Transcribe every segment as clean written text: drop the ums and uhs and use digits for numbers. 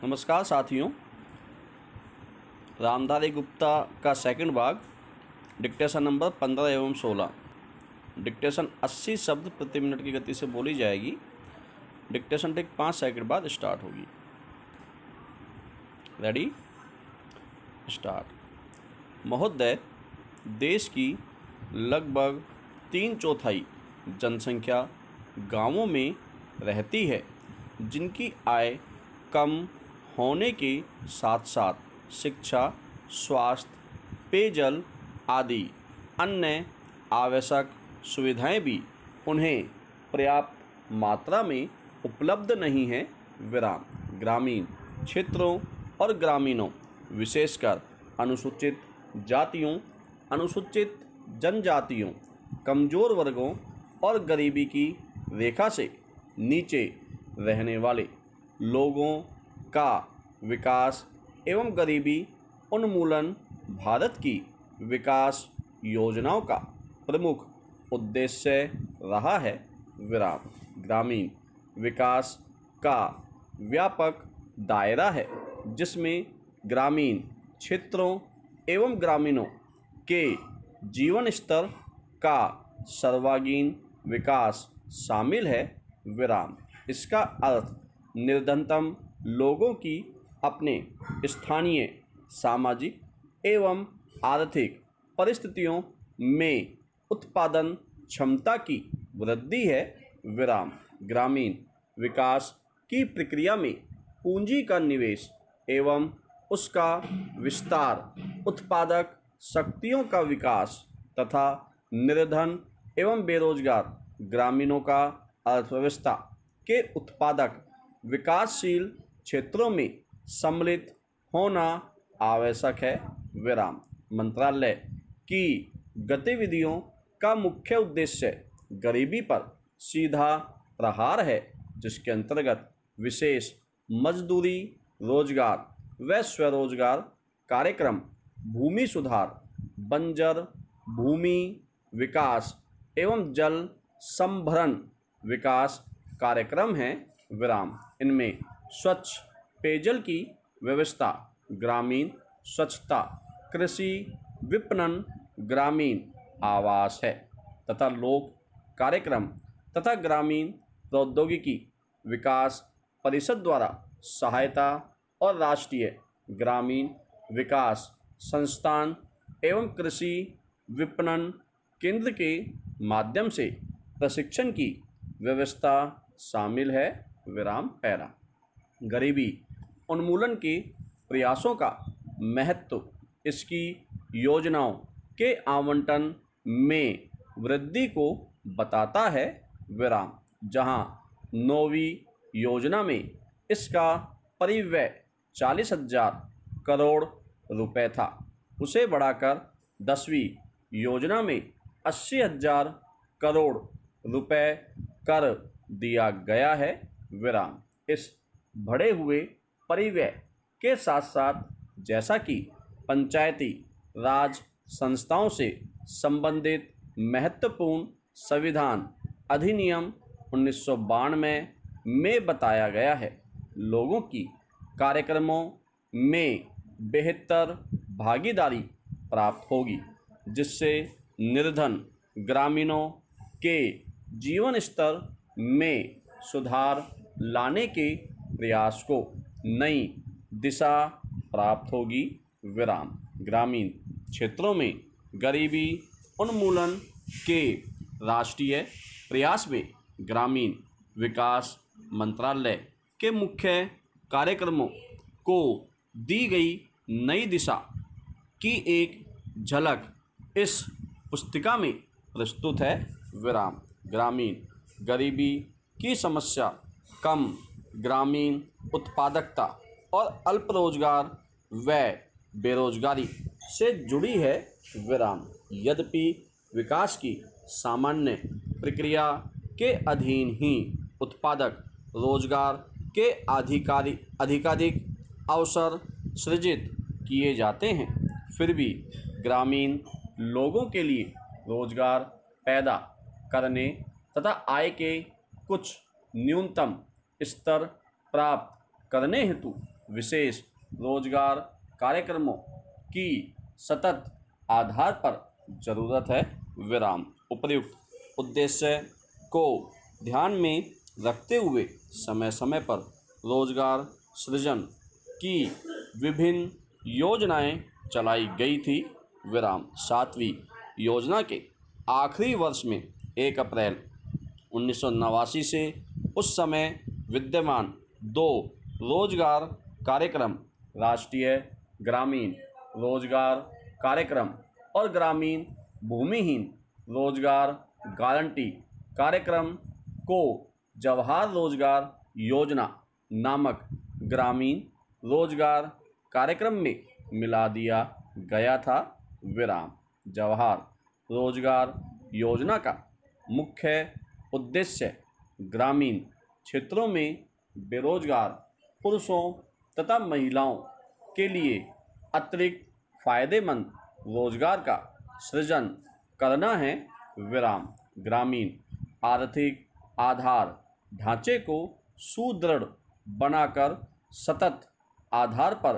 नमस्कार साथियों, रामधारी गुप्ता का सेकंड भाग डिक्टेशन नंबर 15 एवं 16। डिक्टेशन 80 शब्द प्रति मिनट की गति से बोली जाएगी। डिक्टेशन ठीक 5 सेकंड बाद स्टार्ट होगी। Ready, start. महोदय, देश की लगभग 3/4 जनसंख्या गांवों में रहती है, जिनकी आय कम होने के साथ साथ शिक्षा, स्वास्थ्य, पेयजल आदि अन्य आवश्यक सुविधाएं भी उन्हें पर्याप्त मात्रा में उपलब्ध नहीं हैं। विराम। ग्रामीण क्षेत्रों और ग्रामीणों, विशेषकर अनुसूचित जातियों, अनुसूचित जनजातियों, कमज़ोर वर्गों और गरीबी की रेखा से नीचे रहने वाले लोगों का विकास एवं गरीबी उन्मूलन भारत की विकास योजनाओं का प्रमुख उद्देश्य रहा है। विराम। ग्रामीण विकास का व्यापक दायरा है, जिसमें ग्रामीण क्षेत्रों एवं ग्रामीणों के जीवन स्तर का सर्वांगीण विकास शामिल है। विराम। इसका अर्थ निर्धनतम लोगों की अपने स्थानीय सामाजिक एवं आर्थिक परिस्थितियों में उत्पादन क्षमता की वृद्धि है। विराम। ग्रामीण विकास की प्रक्रिया में पूंजी का निवेश एवं उसका विस्तार, उत्पादक शक्तियों का विकास तथा निर्धन एवं बेरोजगार ग्रामीणों का अर्थव्यवस्था के उत्पादक विकासशील क्षेत्रों में सम्मिलित होना आवश्यक है। विराम। मंत्रालय की गतिविधियों का मुख्य उद्देश्य गरीबी पर सीधा प्रहार है, जिसके अंतर्गत विशेष मजदूरी, रोजगार व स्वरोजगार कार्यक्रम, भूमि सुधार, बंजर भूमि विकास एवं जल संभरण विकास कार्यक्रम हैं। विराम। इनमें स्वच्छ पेयजल की व्यवस्था, ग्रामीण स्वच्छता, कृषि विपणन, ग्रामीण आवास है तथा लोक कार्यक्रम तथा ग्रामीण प्रौद्योगिकी विकास परिषद द्वारा सहायता और राष्ट्रीय ग्रामीण विकास संस्थान एवं कृषि विपणन केंद्र के माध्यम से प्रशिक्षण की व्यवस्था शामिल है। विराम। पैरा। गरीबी उन्मूलन के प्रयासों का महत्व इसकी योजनाओं के आवंटन में वृद्धि को बताता है। विराम। जहां 9वीं योजना में इसका परिव्यय 40,000 करोड़ रुपए था, उसे बढ़ाकर 10वीं योजना में 80,000 करोड़ रुपए कर दिया गया है। विराम। इस बढ़े हुए परिव्यय के साथ साथ जैसा कि पंचायती राज संस्थाओं से संबंधित महत्वपूर्ण संविधान अधिनियम 1992 में बताया गया है, लोगों की कार्यक्रमों में बेहतर भागीदारी प्राप्त होगी, जिससे निर्धन ग्रामीणों के जीवन स्तर में सुधार लाने के प्रयास को नई दिशा प्राप्त होगी। विराम। ग्रामीण क्षेत्रों में गरीबी उन्मूलन के राष्ट्रीय प्रयास में ग्रामीण विकास मंत्रालय के मुख्य कार्यक्रमों को दी गई नई दिशा की एक झलक इस पुस्तिका में प्रस्तुत है। विराम। ग्रामीण गरीबी की समस्या कम ग्रामीण उत्पादकता और अल्प रोजगार व बेरोजगारी से जुड़ी है। विराम। यद्यपि विकास की सामान्य प्रक्रिया के अधीन ही उत्पादक रोजगार के अधिकाधिक अवसर सृजित किए जाते हैं, फिर भी ग्रामीण लोगों के लिए रोजगार पैदा करने तथा आय के कुछ न्यूनतम स्तर प्राप्त करने हेतु विशेष रोजगार कार्यक्रमों की सतत आधार पर जरूरत है, विराम। उपर्युक्त उद्देश्य को ध्यान में रखते हुए समय समय पर रोजगार सृजन की विभिन्न योजनाएं चलाई गई थी, विराम। 7वीं योजना के आखिरी वर्ष में 1 अप्रैल 1989 से उस समय विद्यमान 2 रोजगार कार्यक्रम, राष्ट्रीय ग्रामीण रोजगार कार्यक्रम और ग्रामीण भूमिहीन रोजगार गारंटी कार्यक्रम को जवाहर रोजगार योजना नामक ग्रामीण रोजगार कार्यक्रम में मिला दिया गया था, विराम। जवाहर रोजगार योजना का मुख्य उद्देश्य ग्रामीण क्षेत्रों में बेरोजगार पुरुषों तथा महिलाओं के लिए अतिरिक्त फायदेमंद रोजगार का सृजन करना है, विराम। ग्रामीण आर्थिक आधार ढांचे को सुदृढ़ बनाकर सतत आधार पर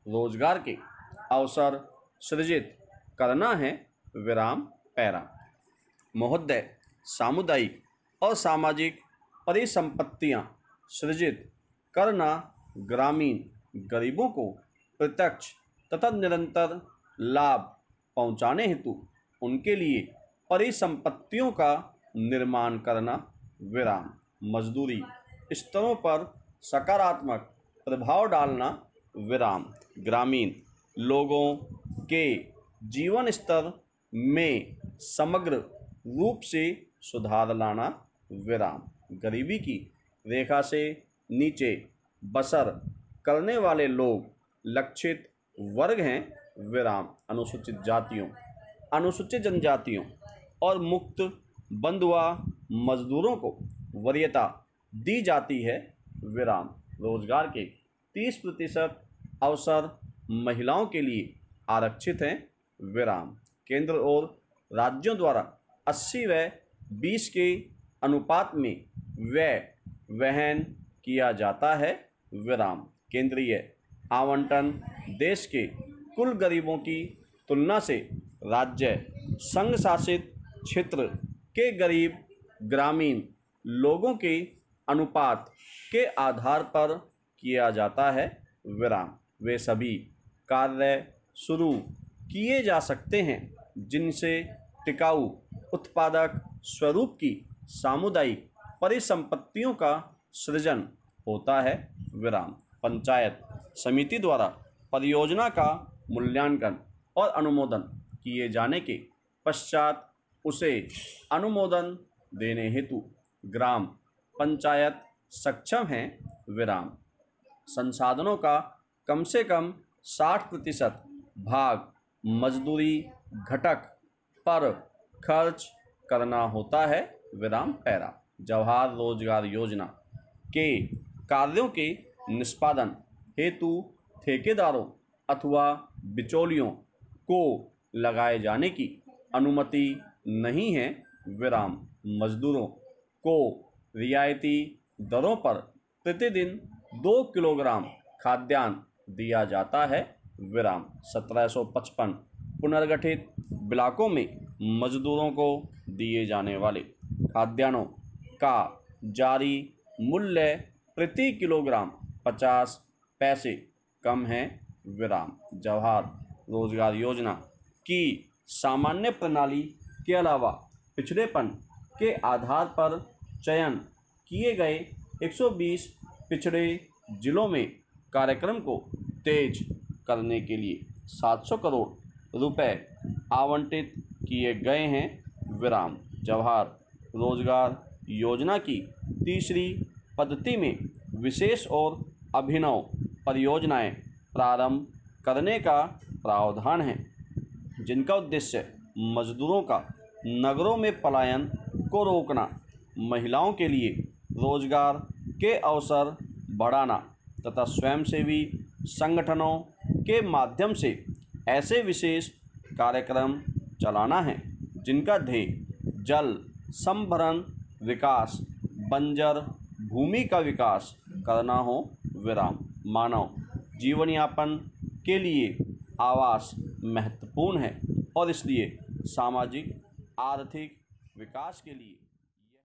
रोजगार के अवसर सृजित करना है, विराम। पैरा। महोदय, सामुदायिक और सामाजिक परिसंपत्तियां सृजित करना ग्रामीण गरीबों को प्रत्यक्ष तथा निरंतर लाभ पहुंचाने हेतु उनके लिए परिसंपत्तियों का निर्माण करना, विराम। मजदूरी स्तरों पर सकारात्मक प्रभाव डालना, विराम। ग्रामीण लोगों के जीवन स्तर में समग्र रूप से सुधार लाना, विराम। गरीबी की रेखा से नीचे बसर करने वाले लोग लक्षित वर्ग हैं, विराम। अनुसूचित जातियों, अनुसूचित जनजातियों और मुक्त बंधुआ मजदूरों को वरीयता दी जाती है, विराम। रोजगार के 30% अवसर महिलाओं के लिए आरक्षित हैं, विराम। केंद्र और राज्यों द्वारा 80/20 के अनुपात में व्यय वहन किया जाता है, विराम। केंद्रीय आवंटन देश के कुल गरीबों की तुलना से राज्य संघ शासित क्षेत्र के गरीब ग्रामीण लोगों के अनुपात के आधार पर किया जाता है, विराम। वे सभी कार्य शुरू किए जा सकते हैं जिनसे टिकाऊ उत्पादक स्वरूप की सामुदायिक परिसंपत्तियों का सृजन होता है, विराम। पंचायत समिति द्वारा परियोजना का मूल्यांकन और अनुमोदन किए जाने के पश्चात उसे अनुमोदन देने हेतु ग्राम पंचायत सक्षम है, विराम। संसाधनों का कम से कम 60% भाग मजदूरी घटक पर खर्च करना होता है, विराम। पैरा। जवाहर रोजगार योजना के कार्यों के निष्पादन हेतु ठेकेदारों अथवा बिचौलियों को लगाए जाने की अनुमति नहीं है, विराम। मजदूरों को रियायती दरों पर प्रतिदिन 2 किलोग्राम खाद्यान्न दिया जाता है, विराम। 1755 पुनर्गठित ब्लॉकों में मजदूरों को दिए जाने वाले खाद्यान्नों का जारी मूल्य प्रति किलोग्राम 50 पैसे कम है, विराम। जवाहर रोजगार योजना की सामान्य प्रणाली के अलावा पिछड़ेपन के आधार पर चयन किए गए 120 पिछड़े जिलों में कार्यक्रम को तेज करने के लिए 700 करोड़ रुपए आवंटित किए गए हैं, विराम। जवाहर रोजगार योजना की तीसरी पद्धति में विशेष और अभिनव परियोजनाएं प्रारंभ करने का प्रावधान है, जिनका उद्देश्य मजदूरों का नगरों में पलायन को रोकना, महिलाओं के लिए रोजगार के अवसर बढ़ाना तथा स्वयंसेवी संगठनों के माध्यम से ऐसे विशेष कार्यक्रम चलाना है जिनका ध्येय जल संभरण विकास, बंजर भूमि का विकास करना हो, विराम। मानव जीवन यापन के लिए आवास महत्वपूर्ण है और इसलिए सामाजिक आर्थिक विकास के लिए